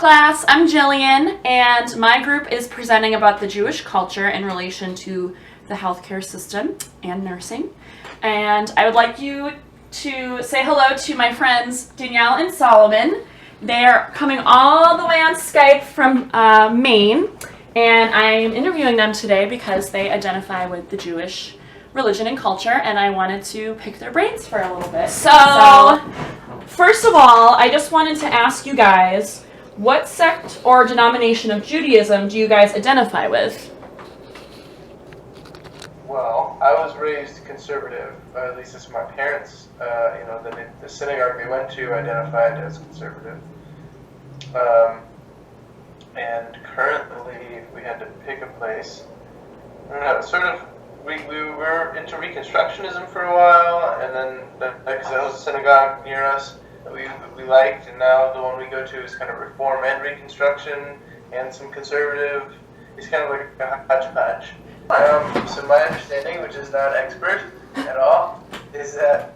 class, I'm Jillian, and my group is presenting about the Jewish culture in relation to the healthcare system and nursing. And I would like you to say hello to my friends Danielle and Solomon. They're coming all the way on Skype from Maine, and I'm interviewing them today because they identify with the Jewish religion and culture, and I wanted to pick their brains for a little bit. So first of all, I just wanted to ask you guys, what sect or denomination of Judaism do you guys identify with? Well, I was raised conservative, at least as my parents, the synagogue they went to identified as conservative. And currently, if we had to pick a place, I don't know, we were into Reconstructionism for a while, and then because there was a synagogue near us that we liked, and now the one we go to is kind of Reform and Reconstruction, and some conservative. It's kind of like a hodgepodge. So my understanding, which is not expert at all, is that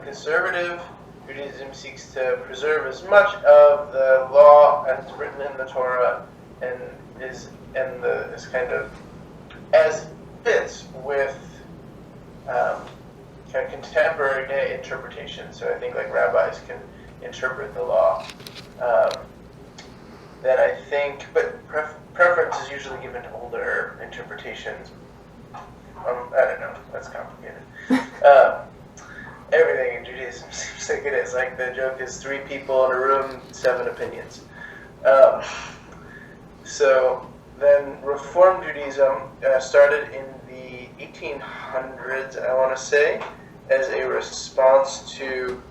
conservative Judaism seeks to preserve as much of the law as written in the Torah, and is kind of as fits with kind of contemporary day interpretation. So I think like rabbis can interpret the law. Then I think, but preference is usually given to older interpretations. I don't know, that's complicated. Everything in Judaism seems like it is. Like the joke is 3 people in a room, 7 opinions. So then Reform Judaism started in the 1800s, I want to say, as a response to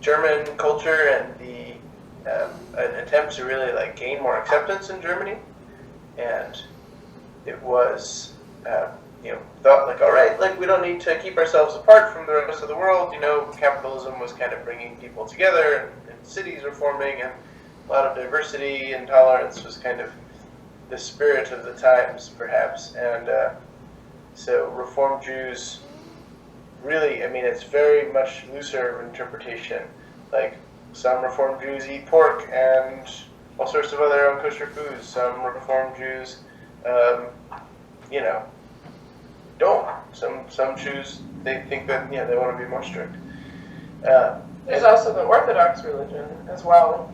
German culture and an attempt to really like gain more acceptance in Germany. And it was thought like, all right, like we don't need to keep ourselves apart from the rest of the world. Capitalism was kind of bringing people together, and cities were forming, and a lot of diversity and tolerance was kind of the spirit of the times, perhaps. And so Reform Jews really, it's very much looser interpretation. Like some Reform Jews eat pork and all sorts of other unkosher foods. Some Reform Jews, don't. Some Jews, they think that they want to be more strict. There's also the Orthodox religion as well.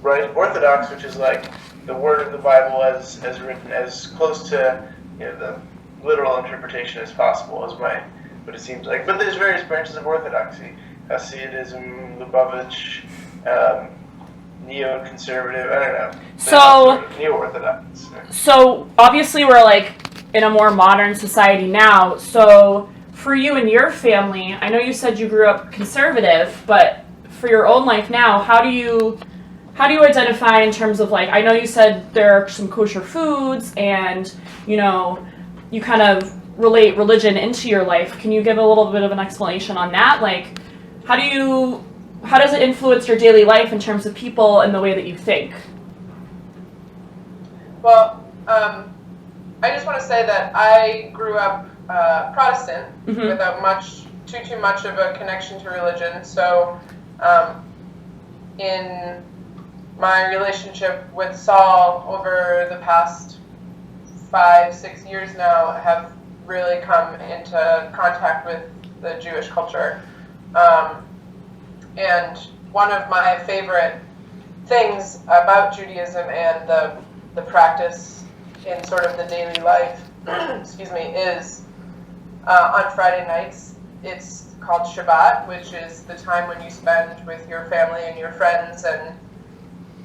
Right, Orthodox, which is like the word of the Bible as written, as close to the literal interpretation as possible, is what it seems like. But there's various branches of Orthodoxy: Hasidism, Lubavitch, neo-conservative. I don't know. So neo-Orthodox. So obviously we're like in a more modern society now. So for you and your family, I know you said you grew up conservative, but for your own life now, how do you identify in terms of like, I know you said there are some kosher foods and you kind of relate religion into your life. Can you give a little bit of an explanation on that? Like, how does it influence your daily life in terms of people and the way that you think? Well, I just want to say that I grew up Protestant without too much of a connection to religion. So in my relationship with Saul over the past 5-6 years now, I have really come into contact with the Jewish culture. And one of my favorite things about Judaism and the practice in sort of the daily life, is on Friday nights. It's called Shabbat, which is the time when you spend with your family and your friends, and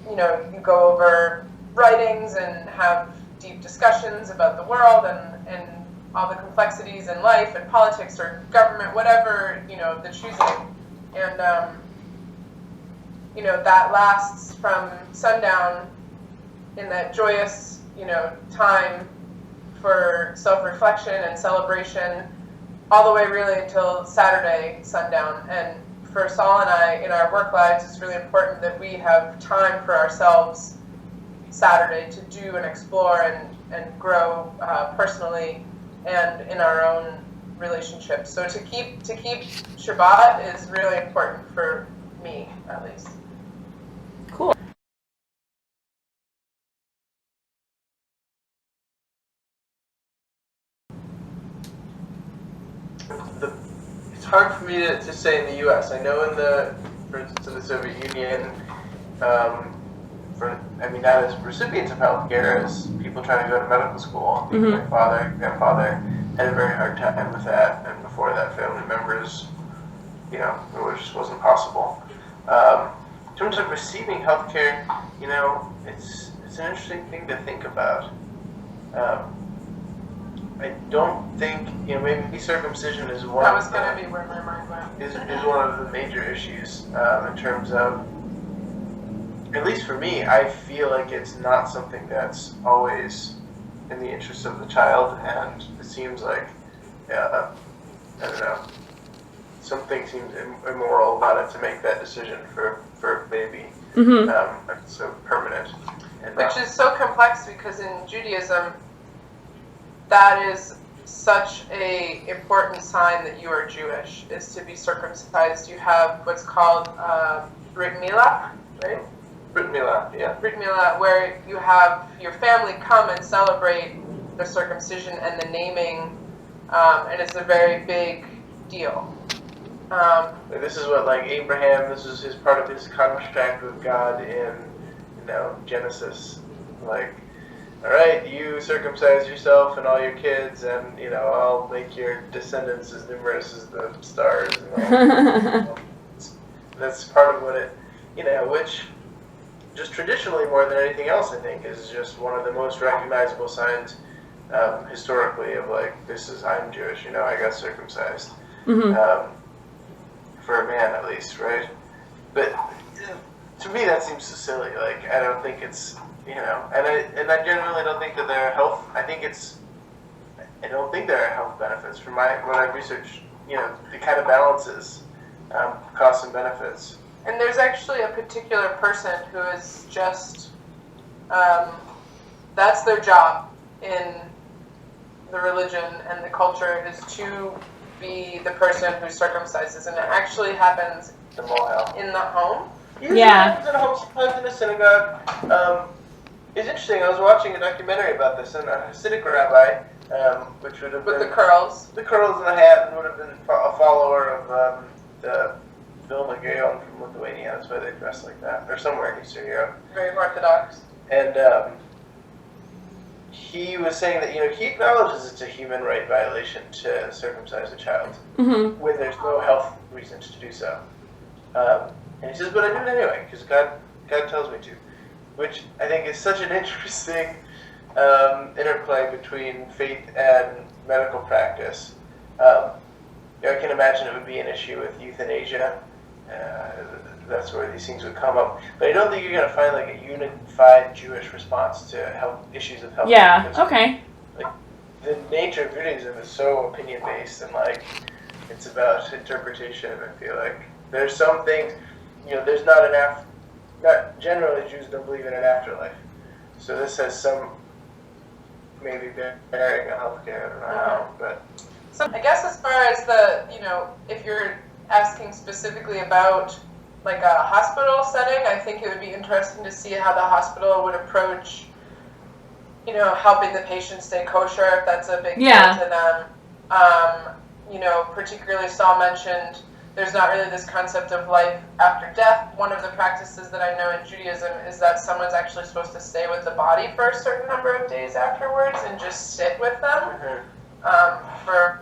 you go over writings and have deep discussions about the world and all the complexities in life and politics or government, whatever the choosing. And that lasts from sundown in that joyous time for self-reflection and celebration, all the way really until Saturday sundown. And for Saul and I, in our work lives, it's really important that we have time for ourselves Saturday to do and explore and grow personally and in our own relationships. So to keep Shabbat is really important for me, at least. hard for me to say in the U.S. I know for instance, in the Soviet Union, not as recipients of healthcare as people trying to go to medical school. My grandfather had a very hard time with that, and before that, family members, it just wasn't possible. In terms of receiving healthcare, it's an interesting thing to think about. I don't think, maybe circumcision is one. That was going to be where my mind went. Is one of the major issues in terms of, at least for me, I feel like it's not something that's always in the interest of the child, and it seems like, I don't know, something seems immoral about it to make that decision for a baby. So permanent. Which is so complex because in Judaism, that is such a important sign that you are Jewish, is to be circumcised. You have what's called Brit Milah, right? Brit Milah, yeah. Brit Milah, where you have your family come and celebrate the circumcision and the naming, and it's a very big deal. This is what, Abraham, this is part of his contract with God in, Genesis. All right, you circumcise yourself and all your kids, and, I'll make your descendants as numerous as the stars. And all. That's part of what it, which just traditionally more than anything else, I think, is just one of the most recognizable signs historically of, I'm Jewish, I got circumcised. For a man, at least, right? But to me, that seems so silly. I don't think it's, and I generally don't think that there are health. I don't think there are health benefits. From what I've researched, it kind of balances costs and benefits. And there's actually a particular person who is just, that's their job in the religion and the culture, is to be the person who circumcises, and it actually happens in the home. Usually it happens in a home, sometimes in a synagogue. It's interesting, I was watching a documentary about this, and a Hasidic rabbi, which would have been... With the curls. The curls and the hat, and would have been a follower of the Vilna Gaon from Lithuania. That's why they dress like that. Or somewhere in Eastern Europe. Very Orthodox. And he was saying that, he acknowledges it's a human right violation to circumcise a child when there's no health reasons to do so. And he says, but I do it anyway, because God tells me to. Which I think is such an interesting interplay between faith and medical practice. I can imagine it would be an issue with euthanasia. That's where these things would come up. But I don't think you're going to find a unified Jewish response to health issues of health. Yeah, okay. The nature of Judaism is so opinion-based, and it's about interpretation. I feel like there's some things, there's not generally Jews don't believe in an afterlife. So this has some maybe bearing on healthcare. I don't know how, but. So I guess as far as if you're asking specifically about a hospital setting, I think it would be interesting to see how the hospital would approach, helping the patient stay kosher, if that's a big deal to them. Particularly Saul mentioned there's not really this concept of life after death. One of the practices that I know in Judaism is that someone's actually supposed to stay with the body for a certain number of days afterwards and just sit with them for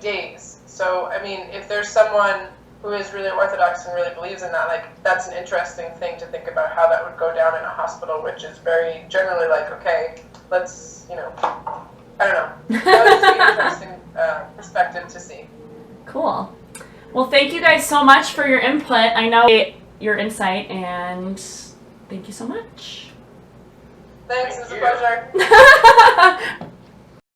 days. So, if there's someone who is really Orthodox and really believes in that, that's an interesting thing to think about how that would go down in a hospital, which is very generally okay, let's, I don't know. That would just be an interesting perspective to see. Cool. Well, thank you guys so much for your input. I know your insight, and thank you so much. Thanks, it was a pleasure.